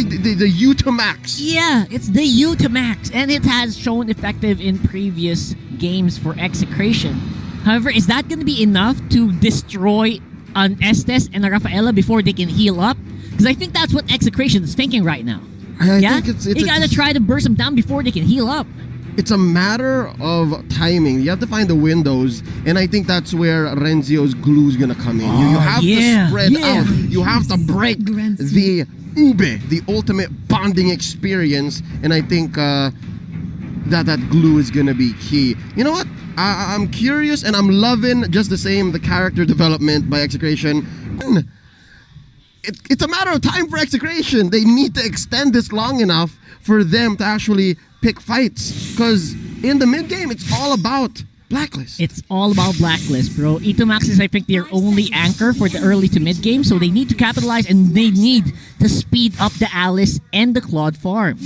like the U to max. Yeah, it's the U to max, and it has shown effective in previous games for Execration. However, is that going to be enough to destroy an Estes and a Rafaela before they can heal up? Because I think that's what Execration is thinking right now. I think it's you gotta try to burst them down before they can heal up. It's a matter of timing. You have to find the windows, and I think that's where Renzio's glue is gonna come in. You have to spread out. You have to break the ube, the ultimate bonding experience, and I think that glue is gonna be key. You know what? I'm curious, and I'm loving just the same the character development by Execration. It's a matter of time for Execration. They need to extend this long enough for them to actually pick fights. Because in the mid-game, it's all about Blacklist. It's all about Blacklist, bro. Itomax is, I think, their only anchor for the early to mid-game, so they need to capitalize and they need to speed up the Alice and the Claude farm.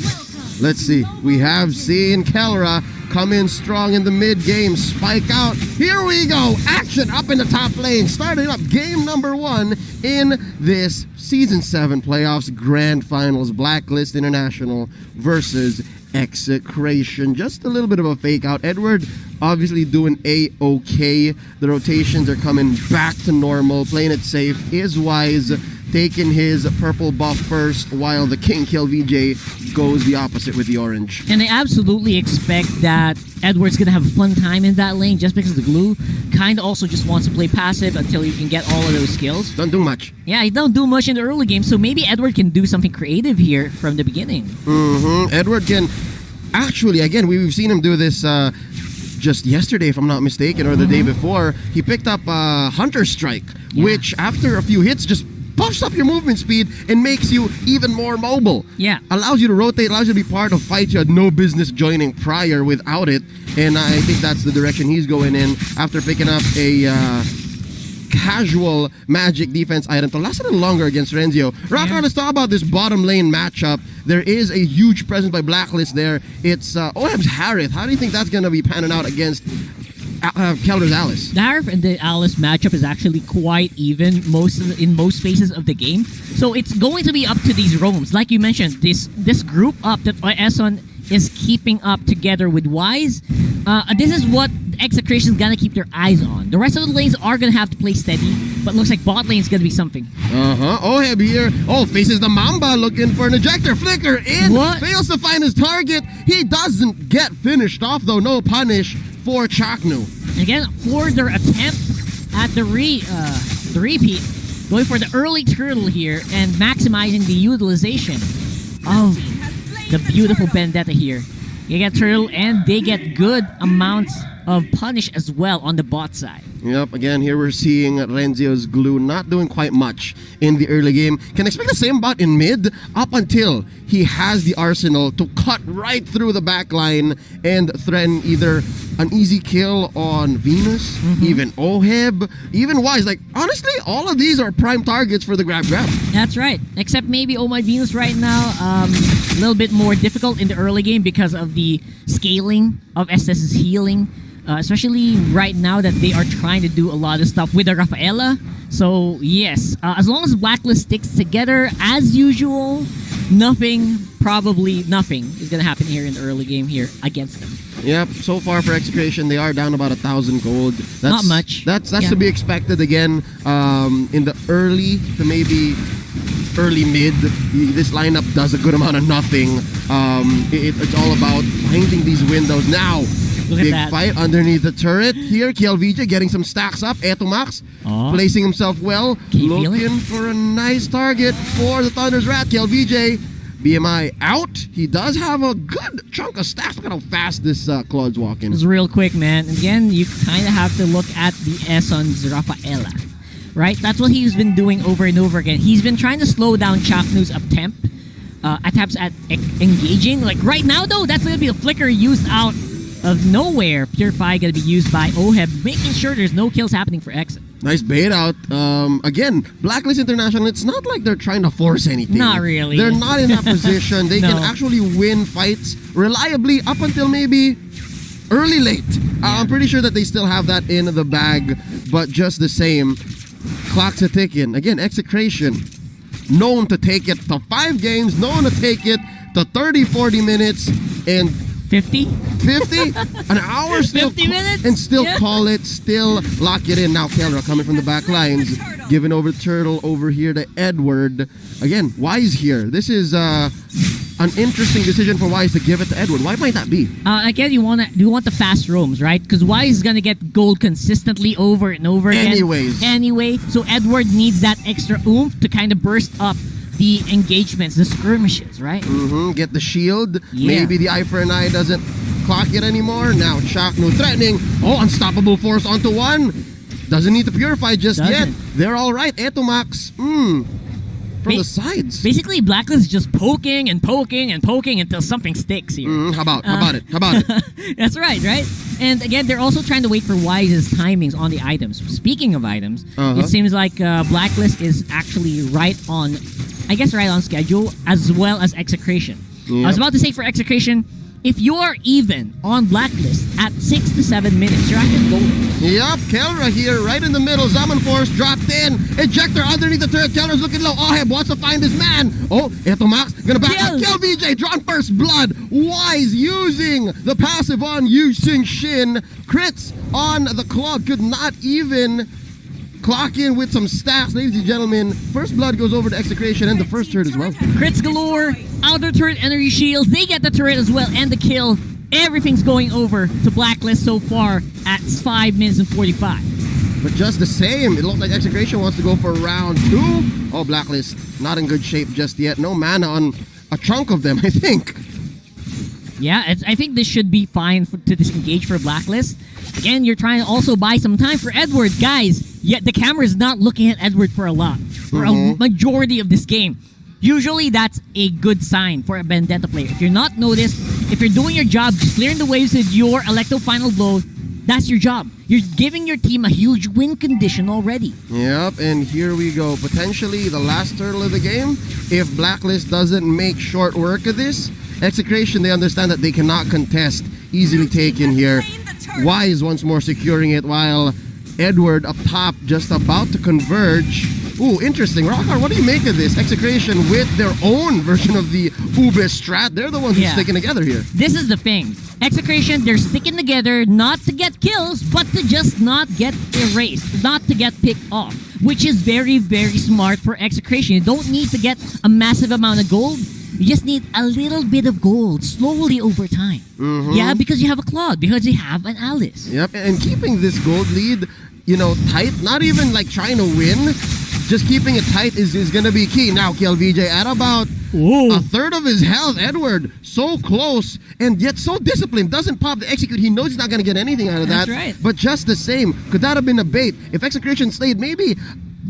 Let's see. We have seen Kelra come in strong in the mid-game. Spike out. Here we go. Action up in the top lane. Starting up game number 1 in this Season 7 playoffs Grand Finals. Blacklist International versus Execration. Just a little bit of a fake out. Edward obviously doing A-okay. The rotations are coming back to normal. Playing it safe. Is Wise taking his purple buff first while the King Kill VJ goes the opposite with the orange. And I absolutely expect that Edward's gonna have a fun time in that lane just because the glue kind of also just wants to play passive until you can get all of those skills. Don't do much. Yeah, he don't do much in the early game, so maybe Edward can do something creative here from the beginning. Edward can actually, again, we've seen him do this just yesterday, if I'm not mistaken, or the day before. He picked up Hunter Strike, which after a few hits just buffs up your movement speed and makes you even more mobile. Yeah. Allows you to rotate, allows you to be part of fights you had no business joining prior without it. And I think that's the direction he's going in after picking up a casual magic defense item to last a little longer against Renzio. Rocker, let's talk about this bottom lane matchup. There is a huge presence by Blacklist there. It's OM's Harith. How do you think that's going to be panning out against Kelder's Alice? The Harith and the Alice matchup is actually quite even in most phases of the game. So it's going to be up to these roams. Like you mentioned, this group up that Eson is keeping up together with Wise. This is what Execration is gonna keep their eyes on. The rest of the lanes are gonna have to play steady, but looks like bot lane is gonna be something. Oheb here. Faces the Mamba looking for an ejector. Flicker in. What? Fails to find his target. He doesn't get finished off though. No punish for Chaknu. Again, for their attempt at the repeat, going for the early turtle here and maximizing the utilization of the beautiful Vendetta here. You get turtle and they get good amounts of punish as well on the bot side. Yep, again, here we're seeing Renzio's glue not doing quite much in the early game. Can expect the same bot in mid up until he has the arsenal to cut right through the back line and threaten either an easy kill on Venus, even Oheb, even Wise. Like, honestly, all of these are prime targets for the grab. That's right. Except maybe Oh My Venus right now, a little bit more difficult in the early game because of the scaling of SS's healing. Especially right now that they are trying to do a lot of stuff with the Rafaela. So yes, as long as Blacklist sticks together as usual, probably nothing is going to happen here in the early game here against them. Yep, so far for Execration, they are down about 1,000 gold. That's not much. That's to be expected again in the early to maybe early mid. This lineup does a good amount of nothing. It's all about finding these windows now. Look Big at that. fight underneath the turret here. KLVJ getting some stacks up. Etomax placing himself well. Looking for a nice target for the Thunder's Rat. KLVJ, BMI out. He does have a good chunk of stacks. Look at how fast this Claude's walking. It's real quick, man. Again, you kind of have to look at the Eson's Rafaela. Right? That's what he's been doing over and over again. He's been trying to slow down Chaknu's attempts at engaging. Like right now, though, that's going to be a flicker used out of nowhere. Purify going to be used by Oheb, making sure there's no kills happening for Exit. Nice bait out. Again, Blacklist International, it's not like they're trying to force anything. Not really. They're not in that position. They can actually win fights reliably up until maybe early late. I'm pretty sure that they still have that in the bag, but just the same, clock's a ticking. Again, Execration known to take it to 5 games, known to take it to 30, 40 minutes, and 50? 50? An hour still 50 minutes? and still Yeah. call it, still lock it in. Now Kelra coming from the back lines, giving over Turtle over here to Edward. Again, Wise here. This is an interesting decision for Wise to give it to Edward. Why might that be? Again, you want the fast roams, right? Because Wise is gonna get gold consistently over and over again. Anyway, so Edward needs that extra oomph to kind of burst up the engagements, the skirmishes, right? Get the shield. Yeah. Maybe the eye for an eye doesn't clock it anymore. Now Chakno threatening. Oh, unstoppable force onto one. Doesn't need to purify just yet. They're all right. Etomax. From the sides. Basically, Blacklist is just poking and poking and poking until something sticks here. How about it? That's right? And again, they're also trying to wait for Wise's timings on the items. Speaking of items, it seems like Blacklist is actually right on schedule, as well as Execration. Yep. I was about to say for Execration, if you are even on Blacklist at 6 to 7 minutes, you're actually golden. Yep, Kelra here, right in the middle. Zaman Force dropped in. Ejector underneath the turret. Kelra's looking low. Oheb wants to find his man. Oh, Etomax gonna back up. Kill VJ, drawn first blood. Wise using the passive on Yu Sing Shin. Crits on the clock. Could not even clock in with some stats, ladies and gentlemen. First blood goes over to Execration and the first turret as well. Crits galore, outer turret energy shields, they get the turret as well and the kill. Everything's going over to Blacklist so far at 5 minutes and 45. But just the same, it looks like Execration wants to go for round 2. Oh, Blacklist, not in good shape just yet. No mana on a chunk of them, I think. Yeah, I think this should be fine to disengage for Blacklist. Again, you're trying to also buy some time for Edward. Guys, yet the camera is not looking at Edward for a lot. For a majority of this game. Usually, that's a good sign for a Vendetta player. If you're not noticed, if you're doing your job, clearing the waves with your Electro Final Blow, that's your job. You're giving your team a huge win condition already. Yep, and here we go. Potentially the last turtle of the game. If Blacklist doesn't make short work of this, Execration, they understand that they cannot contest. Easily taken here. Wise once more securing it while Edward up top just about to converge. Ooh, interesting. Rockhard, what do you make of this? Execration with their own version of the Ube strat. They're the ones who's sticking together here. This is the thing. Execration, they're sticking together not to get kills, but to just not get erased, not to get picked off, which is very, very smart for Execration. You don't need to get a massive amount of gold. You just need a little bit of gold slowly over time. Yeah, because you have a Claude, because you have an Alice. Yep, and keeping this gold lead, tight, not even like trying to win, just keeping it tight is going to be key. Now, KLVJ at about a third of his health. Edward, so close and yet so disciplined. Doesn't pop the execute. He knows he's not going to get anything out of that. That's right. But just the same, could that have been a bait? If Execration stayed maybe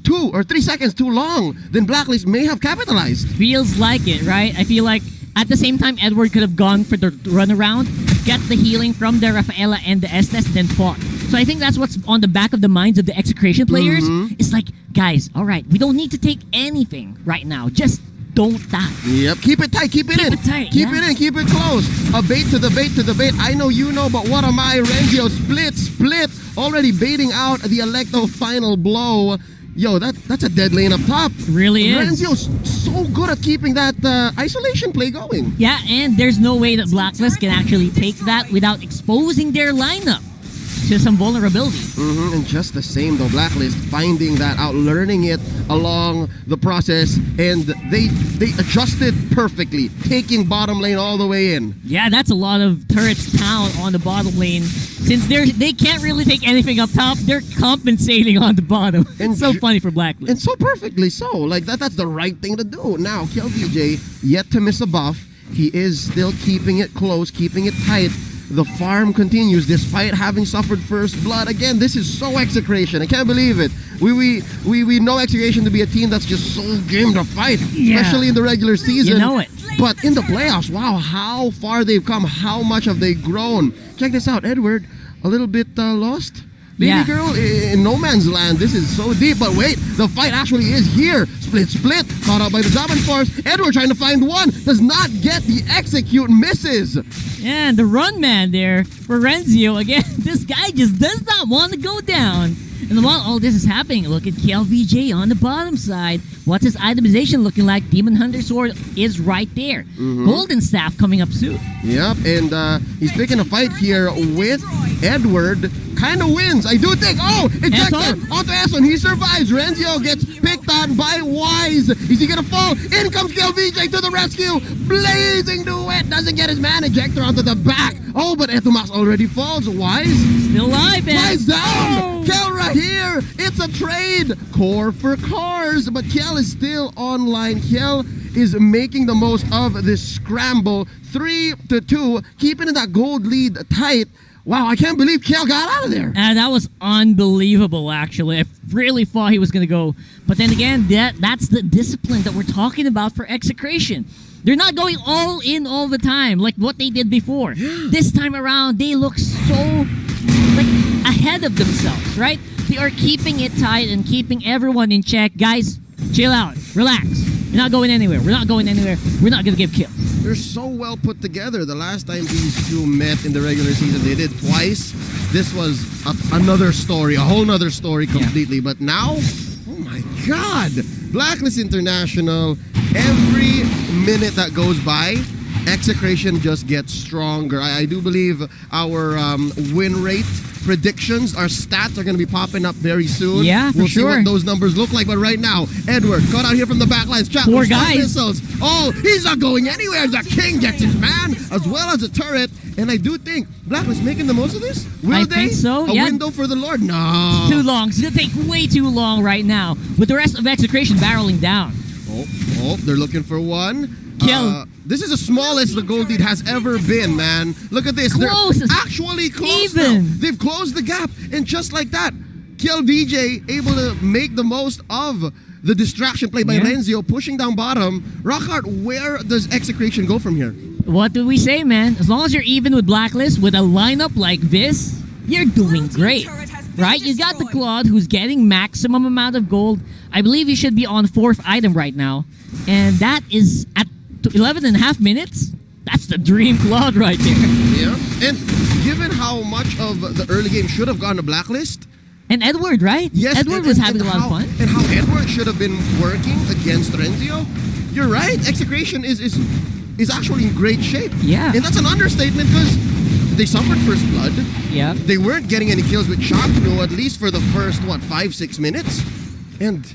2 or 3 seconds too long, then Blacklist may have capitalized. Feels like it, right? I feel like at the same time, Edward could have gone for the runaround, get the healing from the Rafaela and the Estes, then fought. So I think that's what's on the back of the minds of the Execration players. It's like, guys, all right, we don't need to take anything right now. Just don't die. Yep, keep it tight, keep it in. Keep it in, keep it close. A bait to the bait to the bait. I know you know, but what am I? Renzio split. Already baiting out the Electro Final Blow. Yo, that's a dead lane up top. Really is. Renzio's so good at keeping that isolation play going. Yeah, and there's no way that Blacklist can actually take that without exposing their lineup to some vulnerability. And just the same though, Blacklist finding that out, learning it along the process, and they adjusted perfectly, taking bottom lane all the way in. Yeah, that's a lot of turrets down on the bottom lane. Since they can't really take anything up top, they're compensating on the bottom. And it's so funny for Blacklist. And so perfectly so. Like that's the right thing to do. Now, KLVJ, yet to miss a buff. He is still keeping it close, keeping it tight. The farm continues despite having suffered first blood. Again, this is so Execration. I can't believe it. We know Execration to be a team that's just so game to fight, especially in the regular season. You know it. But in the playoffs, wow, how far they've come, how much have they grown. Check this out, Edward, a little bit lost. Baby girl, in no man's land. This is so deep. But wait, the fight actually is here. Split. Caught out by the Zaman Force. Edward trying to find one. Does not get the execute. Misses. Yeah, and the run man there for Renzio. Again, this guy just does not want to go down. And while all this is happening, look at KLVJ on the bottom side. What's his itemization looking like? Demon Hunter Sword is right there. Golden Staff coming up soon. Yep, and he's picking a fight here with Edward. Kind of wins, I do think. Oh, ejector onto Esson. He survives. Renzio gets picked on by Wise. Is he gonna fall? In comes KLVJ to the rescue. Blazing Duet doesn't get his man. Ejector onto the back. Oh, but Etumax already falls. Wise still alive, man. Wise down. Kel right here. It's a trade. Core for cars, but Kel is still online. Kel is making the most of this scramble. 3-2, keeping that gold lead tight. Wow, I can't believe Kel got out of there. That was unbelievable, actually. I really thought he was going to go. But then again, that's the discipline that we're talking about for Execration. They're not going all in all the time like what they did before. This time around, they look so like ahead of themselves, right? They are keeping it tight and keeping everyone in check. Guys, chill out. Relax. You're not going anywhere. We're not going anywhere. We're not going to give kills. They're so well put together. The last time these two met in the regular season, they did twice. This was another story, a whole nother story completely. But now, oh my God, Blacklist International, every minute that goes by, Execration just gets stronger. I do believe our win rate predictions, our stats are going to be popping up very soon. Yeah, for we'll sure. see what those numbers look like. But right now, Edward got out here from the back lines. Poor guys. Missiles. Oh, he's not going anywhere. The King gets his man as well as a turret. And I do think Blacklist making the most of this. Will I they? think so. A window for the Lord? No. It's too long. It's going to take way too long right now with the rest of Execration barreling down. Oh, they're looking for one. Kill. This is the smallest the gold lead has ever been, man. Look at this. Close. They're actually close Even. now. They've closed the gap. And just like that, KLVJ able to make the most of the distraction play by Renzio, pushing down bottom. Rockhart, where does Execration go from here? What do we say, man? As long as you're even with Blacklist, with a lineup like this, you're doing great. Right? You got the Claude who's getting maximum amount of gold. I believe he should be on 4th item right now. And that is at 11.5 minutes. That's the dream Claude right there. Yeah. And given how much of the early game should have gone to Blacklist. And Edward, right? Yes. Edward was having a lot of fun. And how Edward should have been working against Renzio. You're right. Execration is actually in great shape. Yeah. And that's an understatement because they suffered first blood. Yeah. They weren't getting any kills with Shotcut, at least for the first, 5-6 minutes. And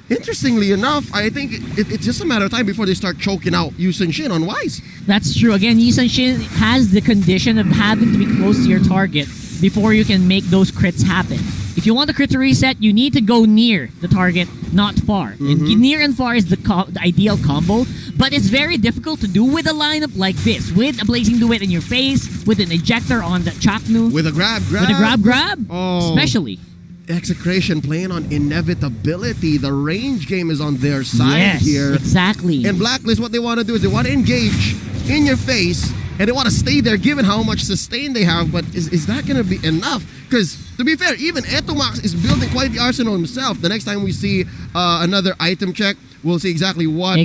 interestingly enough, I think it's just a matter of time before they start choking out Yusen Shin on Wise. That's true. Again, Yusen Shin has the condition of having to be close to your target before you can make those crits happen. If you want the crit to reset, you need to go near the target, not far. And near and far is the ideal combo, but it's very difficult to do with a lineup like this, with a Blazing Duet in your face, with an ejector on the Chaknu. With a grab. With a grab. Oh. Especially. Execration playing on inevitability. The range game is on their side here. Exactly. And Blacklist, what they want to do is they want to engage in your face, and they want to stay there given how much sustain they have. But is that going to be enough? Because, to be fair, even Etumax is building quite the arsenal himself. The next time we see another item check, we'll see exactly what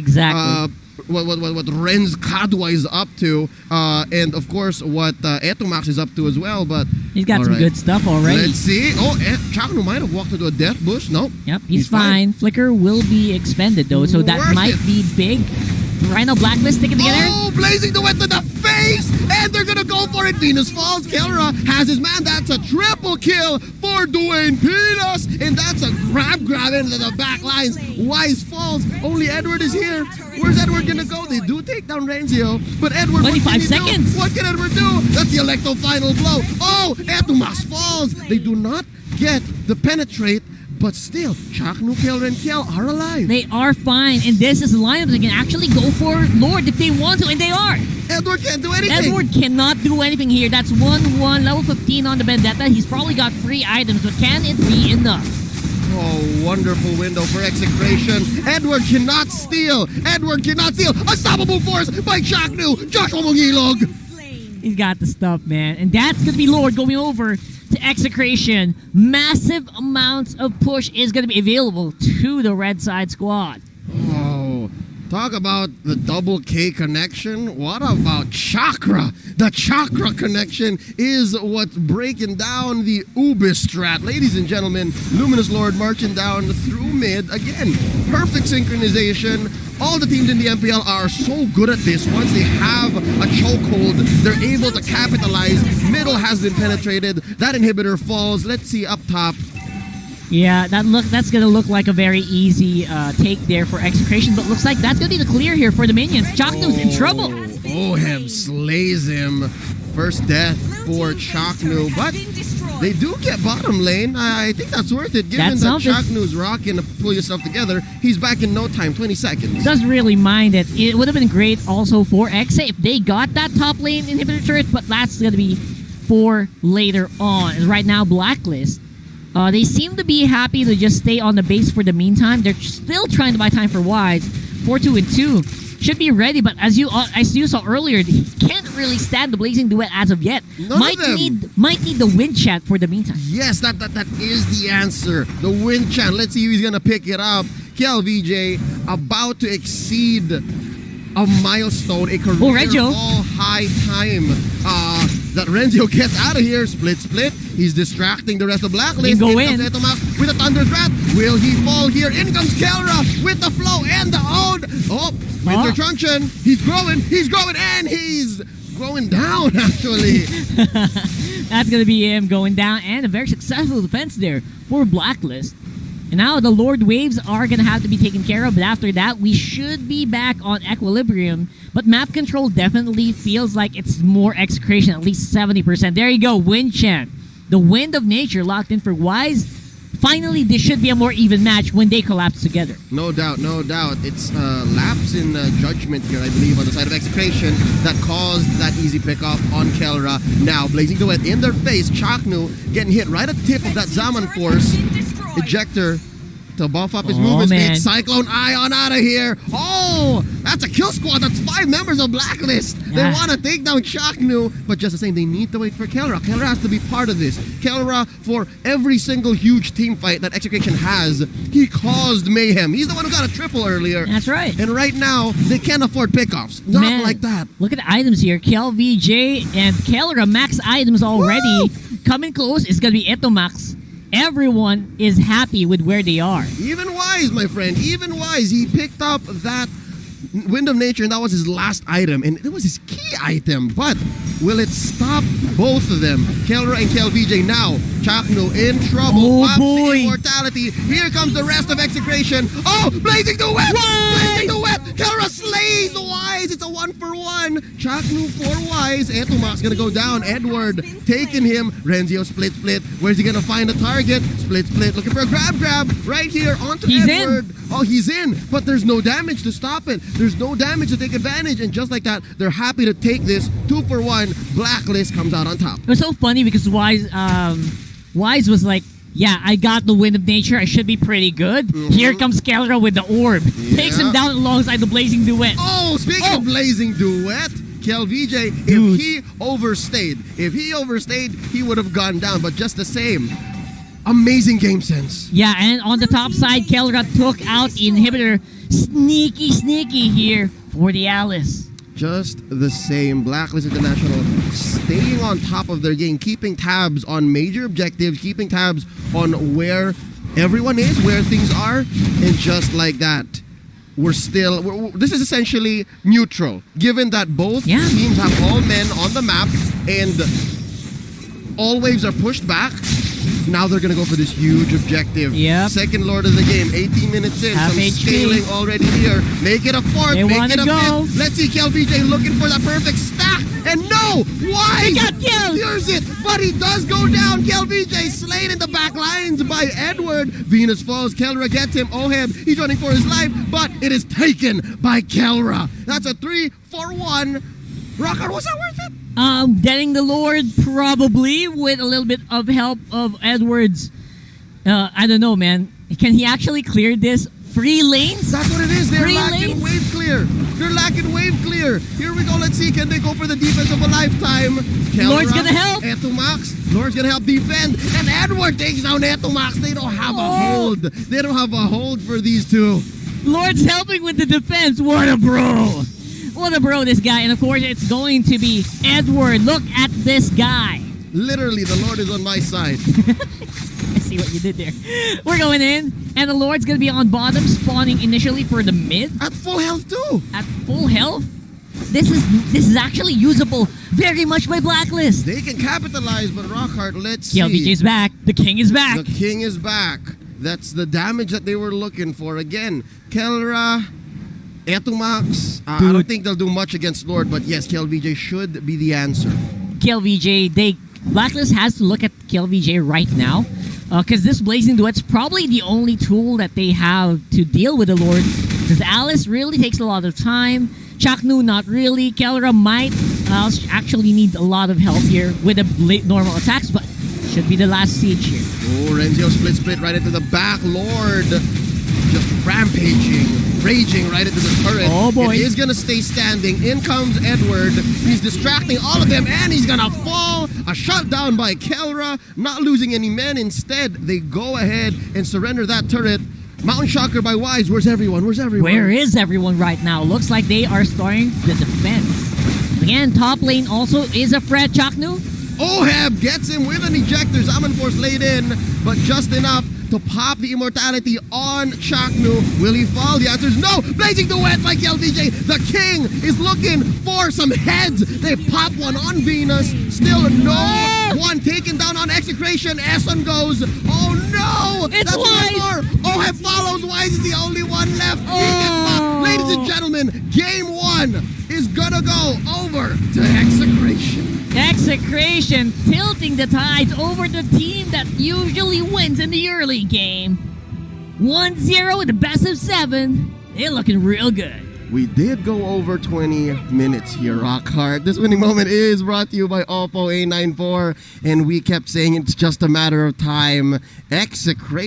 what Renz Kadwa is up to, and of course what Etumax is up to as well. But he's got some good stuff already. Let's see. Oh, Chaknu might have walked into a death bush. No. Yep, he's fine. Flicker will be expended though, so that might be big. Right now, Blacklist sticking together. Oh, Blazing Duet to the face! And they're gonna go for it. Venus falls. Kelra has his man. That's a triple kill for Dwayne Pinas. And that's a grab into the back lines. Wise falls. Only Edward is here. Where's Edward gonna go? They do take down Renzio. But Edward, 25 seconds. What can Edward do? That's the Electro final blow. Oh, Etumax falls. They do not get the penetrate. But still, Chaknu, Kelra, and Kel are alive. They are fine, and this is a lineup that can actually go for Lord if they want to, and they are. Edward can't do anything. Edward cannot do anything here. That's 1-1, level 15 on the Vendetta. He's probably got 3 items, but can it be enough? Oh, wonderful window for Execration. Edward cannot steal. Edward cannot steal. Unstoppable force by Chaknu. Joshua Mongilog. He's got the stuff, man. And that's going to be Lord going over to Execration. Massive amounts of push is going to be available to the red side squad. Oh, Talk about the double K connection. What about Chakra? The Chakra connection is what's breaking down the Ubis strat. Ladies and gentlemen, Luminous Lord marching down through mid. Again, perfect synchronization. All the teams in the MPL are so good at this. Once they have a chokehold, they're able to capitalize. Middle has been penetrated. That inhibitor falls. Let's see up top. Yeah, that's gonna look like a very easy take there for Execration, but looks like that's gonna be the clear here for the minions. Chaknu's in trouble. Ohem slays him. First death for Chaknu, but they do get bottom lane. I think that's worth it, given that Chaknu's rocking to pull yourself together. He's back in no time, 20 seconds. Doesn't really mind it. It would have been great also for EXE if they got that top lane inhibitor turret, but that's gonna be for later on. And right now, Blacklist. They seem to be happy to just stay on the base for the meantime. They're still trying to buy time for Wise. 4-2 and 2 should be ready, but as you saw earlier, he can't really stand the Blazing Duet as of yet. Might need the wind chant for the meantime. Yes, that is the answer. The wind chant. Let's see who he's gonna pick it up. KLVJ about to exceed a milestone, a career all-high time. That Renzio gets out of here. Split. He's distracting the rest of Blacklist. Go in. Comes Etomax with a Thunder Threat. Will he fall here? In comes Kelra with the flow and the own. Oh, Winter Truncheon. He's growing, and he's going down, actually. That's going to be him going down, and a very successful defense there for Blacklist. And now the Lord Waves are going to have to be taken care of, but after that, we should be back on equilibrium. But map control definitely feels like it's more Execration, at least 70%. There you go, Wind Chant. The Wind of Nature locked in for Wise. Finally, this should be a more even match when they collapse together. No doubt. It's lapse in judgment here, I believe, on the side of Execration that caused that easy pickup on Kelra. Now, Blazing Duet in their face. Chaknu getting hit right at the tip of that Zaman Force. Ejector to buff up his movement speed. Cyclone Ion out of here. Oh, that's a kill squad. That's 5 members of Blacklist. They want to take down Chaknu, but just the same, they need to wait for Kelra. Kelra has to be part of this. Kelra, for every single huge team fight that Execration has, he caused mayhem. He's the one who got a triple earlier. That's right. And right now, they can't afford pickoffs. Not like that. Look at the items here. KLVJ and Kelra max items already. Woo! Coming close is going to be Etomax. Everyone is happy with where they are. Even Wise, my friend, even Wise. He picked up that Wind of Nature, and that was his last item, and it was his key item. But will it stop both of them? Kelra and KLVJ now. Chaknu in trouble. Oh boy! Immortality. Here comes the rest of Execration. Oh, Blazing Duet! Blazing Duet! Kelra slays Wise. It's a 1-for-1. Chaknu for Wise. Etomax gonna go down. Edward taking him. Renzio split. Where's he gonna find a target? Split. Looking for a grab. Right here onto Edward. Oh, he's in, but there's no damage to stop it. There's no damage to take advantage, and just like that, they're happy to take this. 2-for-1. Blacklist comes out on top. It was so funny because Wise was like, yeah, I got the Wind of Nature. I should be pretty good. Here comes Kelra with the orb. Takes him down alongside the Blazing Duet. Oh, speaking of Blazing Duet, KLVJ, if he overstayed, he would have gone down. But just the same, amazing game sense. Yeah, and on the top side, Kelra took out the inhibitor. Sneaky here for the Alice. Just the same, Blacklist International staying on top of their game, keeping tabs on major objectives, keeping tabs on where everyone is, where things are, and just like that, this is essentially neutral, given that both teams have all men on the map and all waves are pushed back. Now they're going to go for this huge objective. Second Lord of the game, 18 minutes in. Some scaling already here. Make it a fourth. Make it a fifth. Let's see KLVJ looking for that perfect stack. And no! Why? He got killed! Here's it. But he does go down. KLVJ slain in the back lines by Edward. Venus falls. Kelra gets him. Oheb, he's running for his life. But it is taken by Kelra. That's a 3-for-1. Rocker, was that worth it? Getting the Lord probably with a little bit of help of Edwards. I don't know, man. Can he actually clear this? Free lanes? That's what it is. They're lacking wave clear. Here we go. Let's see. Can they go for the defense of a lifetime? Kelra, Lord's gonna help. Etomax. Lord's gonna help defend. And Edward takes down Etomax. They don't have a hold. They don't have a hold for these two. Lord's helping with the defense. What a bro. What a bro, this guy. And of course, it's going to be Edward. Look at this guy. Literally, the Lord is on my side. I see what you did there. We're going in, and the Lord's going to be on bottom, spawning initially for the mid. At full health too. At full health. This is actually usable very much by Blacklist. They can capitalize, but Rockhart, let's see. KLVJ's back. The king is back. The king is back. That's the damage that they were looking for. Again, Kelra, Etumax. I don't think they'll do much against Lord, but yes, KLVJ should be the answer. KLVJ, Blacklist has to look at KLVJ right now, because this Blazing Duet's probably the only tool that they have to deal with the Lord. Because Alice really takes a lot of time. Chaknu, not really. Kelra might actually need a lot of help here with the normal attacks, but should be the last siege here. Oh, Renzio split right into the back. Lord just rampaging, raging right into the turret. Oh boy. It is going to stay standing. In comes Edward. He's distracting all of them, and he's going to fall. A shutdown by Kelra, not losing any men. Instead, they go ahead and surrender that turret. Mountain Shocker by Wise. Where's everyone? Where's everyone? Where is everyone right now? Looks like they are starting the defense. Again, top lane also is a threat. Chaknu. Oheb gets him with an ejector. Zaman Force laid in, but just enough to pop the immortality on Chaknu. Will he fall? The answer is no. Blazing Duet by KLVJ. The king is looking for some heads. They pop one on Venus. Still no one taken down on Execration. Essen goes. Oh no! It's That's Wise. one more. Oheb follows. Wise is the only one left. He gets popped. Ladies and gentlemen, game one is gonna go over to Execration. Execration tilting the tides over the team that usually wins in the early game. 1-0 in the best of 7. They're looking real good. We did go over 20 minutes here, Rockhart. This winning moment is brought to you by Oppo A94, and we kept saying it's just a matter of time. Execration.